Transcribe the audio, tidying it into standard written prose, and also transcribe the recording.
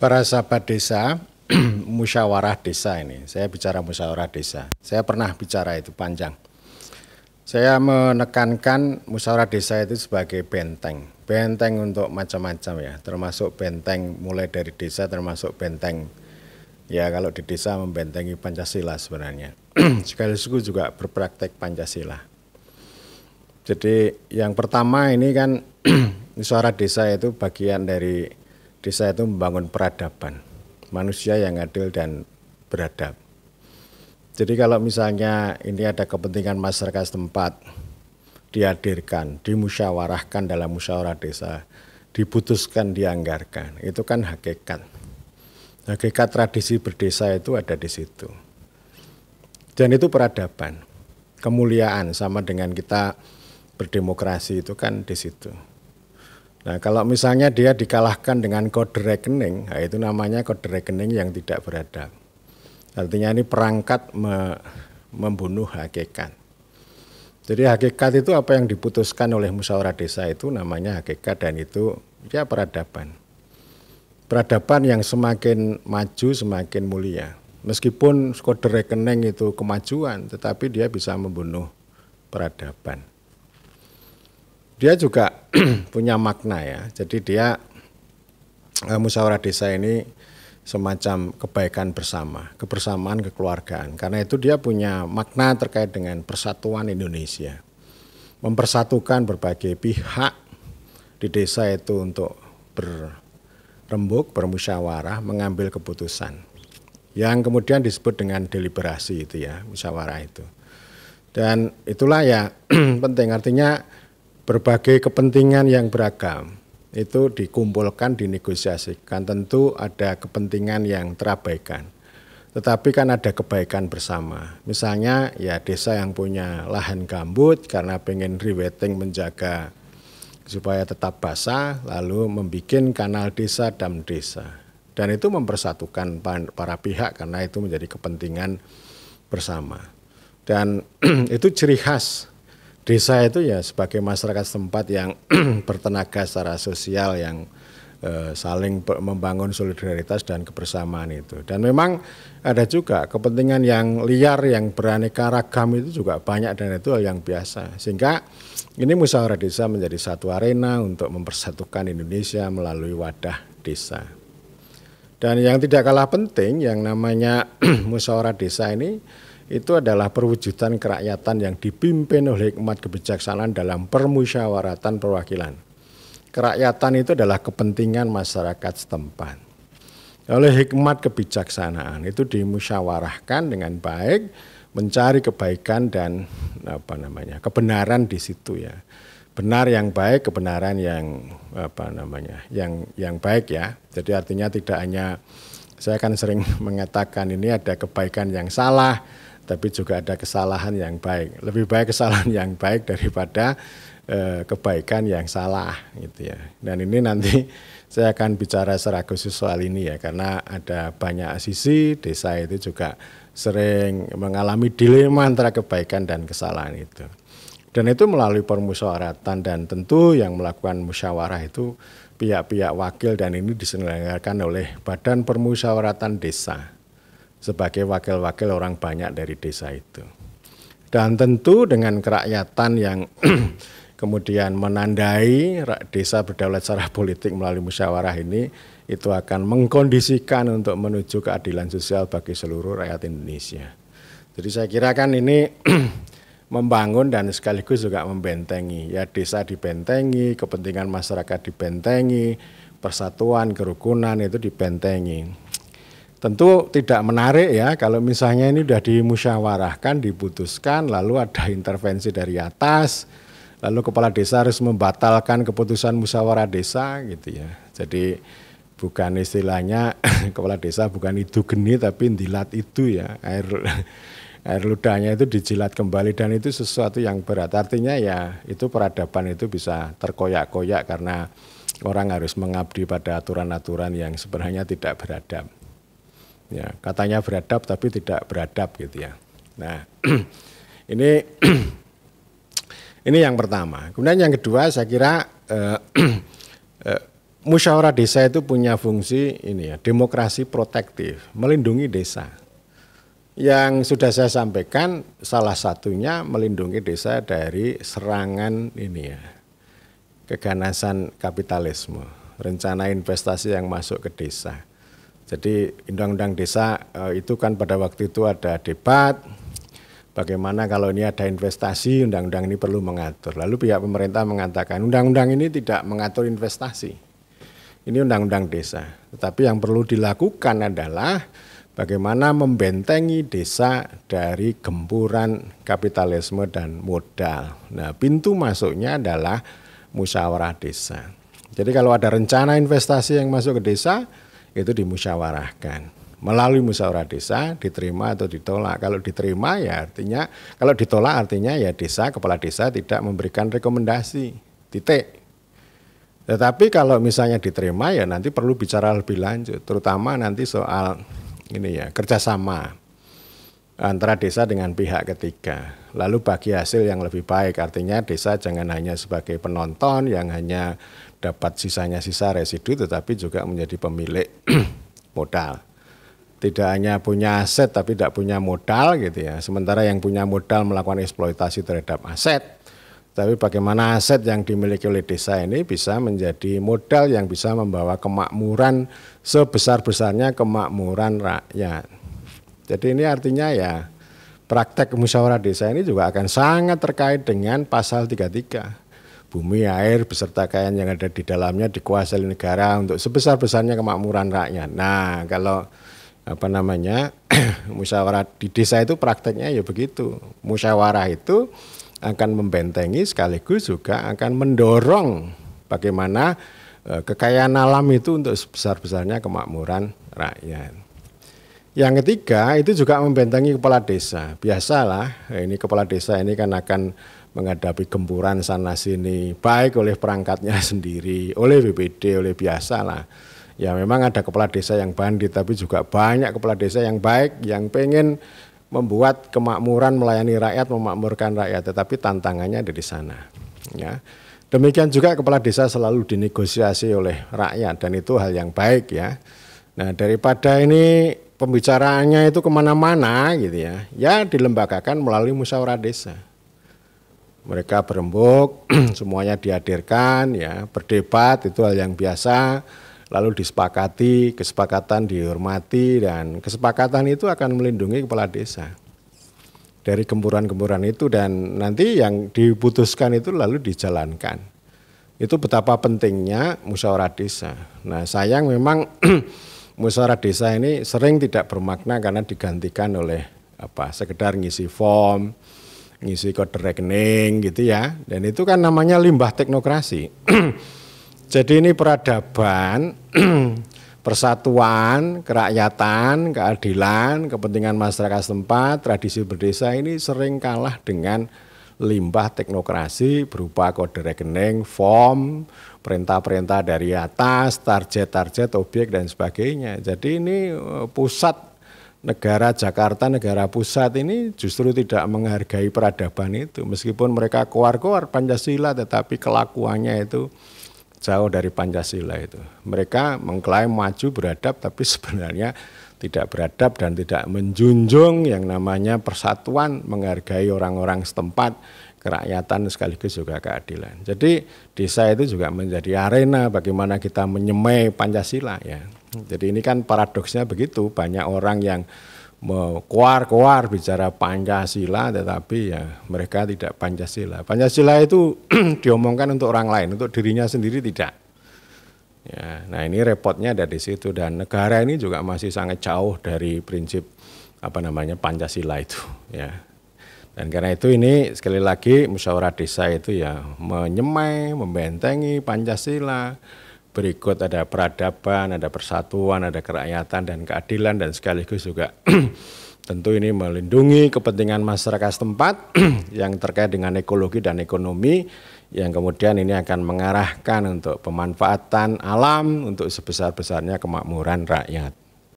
Para sahabat desa, musyawarah desa ini, saya bicara musyawarah desa. Saya pernah bicara itu panjang. Saya menekankan musyawarah desa itu sebagai benteng. Benteng untuk macam-macam ya, termasuk benteng mulai dari desa, termasuk benteng ya kalau di desa membentengi Pancasila sebenarnya. Sekaligus juga berpraktek Pancasila. Jadi yang pertama ini kan musyawarah desa itu bagian dari desa itu membangun peradaban, manusia yang adil dan beradab. Jadi kalau misalnya ini ada kepentingan masyarakat setempat, dihadirkan, dimusyawarahkan dalam musyawarah desa, diputuskan, dianggarkan, itu kan hakikat. Hakikat tradisi berdesa itu ada di situ. Dan itu peradaban, kemuliaan sama dengan kita berdemokrasi itu kan di situ. Nah kalau misalnya dia dikalahkan dengan kode rekening, nah itu namanya kode rekening yang tidak beradab. Artinya ini perangkat membunuh hakikat. Jadi hakikat itu apa yang diputuskan oleh musyawarah desa itu namanya hakikat dan itu ya peradaban. Peradaban yang semakin maju semakin mulia. Meskipun kode rekening itu kemajuan, tetapi dia bisa membunuh peradaban. Dia juga punya makna ya, jadi dia musyawarah desa ini semacam kebaikan bersama, kebersamaan kekeluargaan. Karena itu dia punya makna terkait dengan persatuan Indonesia. Mempersatukan berbagai pihak di desa itu untuk berembuk, bermusyawarah, mengambil keputusan. Yang kemudian disebut dengan deliberasi itu ya, musyawarah itu. Dan itulah ya penting, artinya berbagai kepentingan yang beragam itu dikumpulkan, dinegosiasikan. Tentu ada kepentingan yang terabaikan, tetapi kan ada kebaikan bersama. Misalnya ya desa yang punya lahan gambut karena pengen rewetting menjaga supaya tetap basah, lalu membuat kanal desa, dam desa. Dan itu mempersatukan para pihak karena itu menjadi kepentingan bersama. Dan itu ciri khas desa itu ya sebagai masyarakat setempat yang bertenaga secara sosial, yang saling membangun solidaritas dan kebersamaan itu. Dan memang ada juga kepentingan yang liar, yang beraneka ragam itu juga banyak dan itu hal yang biasa. Sehingga ini musyawarah desa menjadi satu arena untuk mempersatukan Indonesia melalui wadah desa. Dan yang tidak kalah penting yang namanya musyawarah desa ini itu adalah perwujudan kerakyatan yang dipimpin oleh hikmat kebijaksanaan dalam permusyawaratan perwakilan. Kerakyatan itu adalah kepentingan masyarakat setempat. Oleh hikmat kebijaksanaan itu dimusyawarahkan dengan baik, mencari kebaikan dan kebenaran di situ ya. Benar yang baik, kebenaran yang yang baik ya. Jadi artinya tidak hanya, saya kan sering mengatakan ini ada kebaikan yang salah, tapi juga ada kesalahan yang baik. Lebih baik kesalahan yang baik daripada kebaikan yang salah gitu ya. Dan ini nanti saya akan bicara secara khusus soal ini ya, karena ada banyak sisi desa itu juga sering mengalami dilema antara kebaikan dan kesalahan itu. Dan itu melalui permusyawaratan, dan tentu yang melakukan musyawarah itu pihak-pihak wakil, dan ini diselenggarakan oleh Badan Permusyawaratan Desa sebagai wakil-wakil orang banyak dari desa itu. Dan tentu dengan kerakyatan yang kemudian menandai desa berdaulat secara politik melalui musyawarah ini, itu akan mengkondisikan untuk menuju keadilan sosial bagi seluruh rakyat Indonesia. Jadi saya kira kan ini membangun dan sekaligus juga membentengi. Ya desa dibentengi, kepentingan masyarakat dibentengi, persatuan, kerukunan itu dibentengi. Tentu tidak menarik ya kalau misalnya ini sudah dimusyawarahkan, diputuskan, lalu ada intervensi dari atas, lalu kepala desa harus membatalkan keputusan musyawarah desa gitu ya. Jadi bukan istilahnya kepala desa bukan itu geni tapi dilat itu ya, air ludahnya itu dijilat kembali, dan itu sesuatu yang berat. Artinya ya itu peradaban itu bisa terkoyak-koyak karena orang harus mengabdi pada aturan-aturan yang sebenarnya tidak beradab. Ya, katanya beradab tapi tidak beradab gitu ya. Nah, ini yang pertama. Kemudian yang kedua saya kira musyawarah desa itu punya fungsi ini ya, demokrasi protektif, melindungi desa. Yang sudah saya sampaikan salah satunya melindungi desa dari serangan ini ya, keganasan kapitalisme, rencana investasi yang masuk ke desa. Jadi undang-undang desa itu kan pada waktu itu ada debat, bagaimana kalau ini ada investasi, undang-undang ini perlu mengatur. Lalu pihak pemerintah mengatakan undang-undang ini tidak mengatur investasi. Ini undang-undang desa. Tetapi yang perlu dilakukan adalah bagaimana membentengi desa dari gempuran kapitalisme dan modal. Nah, pintu masuknya adalah musyawarah desa. Jadi kalau ada rencana investasi yang masuk ke desa, itu dimusyawarahkan. Melalui musyawarah desa, diterima atau ditolak. Kalau diterima ya artinya, kalau ditolak artinya ya desa, kepala desa tidak memberikan rekomendasi. Titik. Tetapi kalau misalnya diterima ya nanti perlu bicara lebih lanjut, terutama nanti soal ini ya, kerjasama antara desa dengan pihak ketiga. Lalu bagi hasil yang lebih baik, artinya desa jangan hanya sebagai penonton yang hanya dapat sisanya sisa residu, tetapi juga menjadi pemilik modal. Tidak hanya punya aset tapi tidak punya modal gitu ya. Sementara yang punya modal melakukan eksploitasi terhadap aset. Tapi bagaimana aset yang dimiliki oleh desa ini bisa menjadi modal yang bisa membawa kemakmuran sebesar-besarnya kemakmuran rakyat. Jadi ini artinya ya praktek musyawarah desa ini juga akan sangat terkait dengan pasal 33. Bumi, air, beserta kekayaan yang ada di dalamnya dikuasai negara untuk sebesar-besarnya kemakmuran rakyat. Nah, kalau musyawarah di desa itu prakteknya ya begitu. Musyawarah itu akan membentengi sekaligus juga akan mendorong bagaimana kekayaan alam itu untuk sebesar-besarnya kemakmuran rakyat. Yang ketiga itu juga membentengi kepala desa. Biasalah ini kepala desa ini kan akan menghadapi gempuran sana sini, baik oleh perangkatnya sendiri, oleh BPD, oleh biasalah. Ya memang ada kepala desa yang bandit, tapi juga banyak kepala desa yang baik, yang pengen membuat kemakmuran, melayani rakyat, memakmurkan rakyat, tetapi tantangannya ada di sana. Ya. Demikian juga kepala desa selalu dinegosiasi oleh rakyat dan itu hal yang baik ya. Nah daripada ini pembicaraannya itu kemana-mana gitu ya, ya dilembagakan melalui musyawarah desa. Mereka berembuk, semuanya dihadirkan, ya berdebat itu hal yang biasa. Lalu disepakati, kesepakatan dihormati dan kesepakatan itu akan melindungi kepala desa dari gempuran-gempuran itu dan nanti yang diputuskan itu lalu dijalankan. Itu betapa pentingnya musyawarah desa. Nah sayang memang musyawarah desa ini sering tidak bermakna karena digantikan oleh sekedar ngisi form, ngisi kode rekening gitu ya. Dan itu kan namanya limbah teknokrasi. Jadi ini peradaban, persatuan, kerakyatan, keadilan, kepentingan masyarakat setempat, tradisi berdesa ini sering kalah dengan limbah teknokrasi berupa kode rekening, form, perintah-perintah dari atas, target-target, objek dan sebagainya. Jadi ini pusat negara Jakarta, negara pusat ini justru tidak menghargai peradaban itu. Meskipun mereka keluar-keluar Pancasila tetapi kelakuannya itu jauh dari Pancasila itu. Mereka mengklaim maju beradab tapi sebenarnya tidak beradab dan tidak menjunjung yang namanya persatuan, menghargai orang-orang setempat, kerakyatan sekaligus juga keadilan. Jadi desa itu juga menjadi arena bagaimana kita menyemai Pancasila ya. Jadi ini kan paradoksnya begitu, banyak orang yang keluar bicara Pancasila tetapi ya mereka tidak Pancasila. Pancasila itu diomongkan untuk orang lain, untuk dirinya sendiri tidak. Ya, nah ini repotnya ada di situ dan negara ini juga masih sangat jauh dari prinsip Pancasila itu ya. Dan karena itu ini sekali lagi musyawarah desa itu ya menyemai, membentengi Pancasila. Berikut ada peradaban, ada persatuan, ada kerakyatan dan keadilan dan sekaligus juga tentu ini melindungi kepentingan masyarakat setempat yang terkait dengan ekologi dan ekonomi yang kemudian ini akan mengarahkan untuk pemanfaatan alam untuk sebesar-besarnya kemakmuran rakyat.